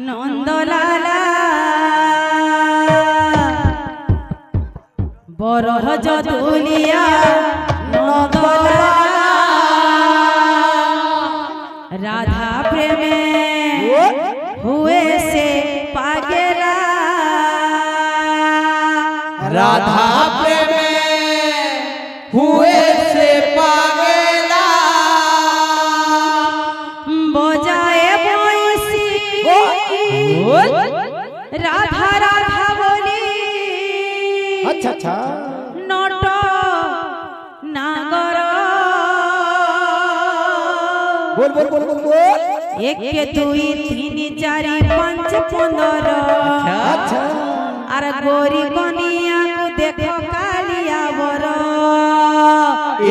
নন্দলালা বরহ যদুলিয়া নন্দলালা রাধা প্রেমে हुए से पागला राधा प्रेमे हुए से पागला बजाए बंसी राधा राधा बोली अच्छा अच्छा नट नागर बोल बोल बोल बोल बोल एक दुई तीन चार पांच पंदर अच्छा अरे गोरी कनिया को देखो कालिया बर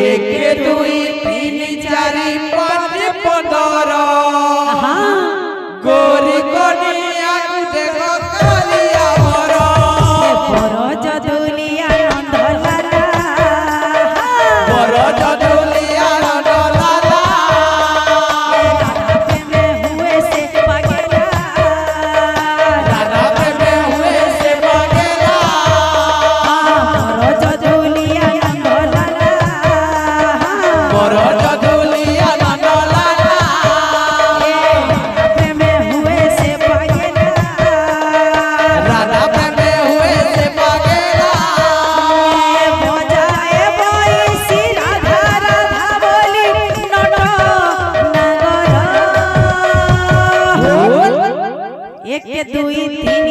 एक दुई तीन चार पांच पंदर हाँ गोरी कनिया को देखो कालिया बर बर जदुलिया नंदलाला बर जदुलिया नंदलाला प्रेमे हुए से पागला राधा प्रेमे हुए से पागला बर जदुलिया नंदलाला बर जदुलिया नंदलाला प्रेमे हुए से पागला राधा प्रेमे हुए से पागला बजाए बंसी राधा राधा बोली नट नागर एक दुई तीन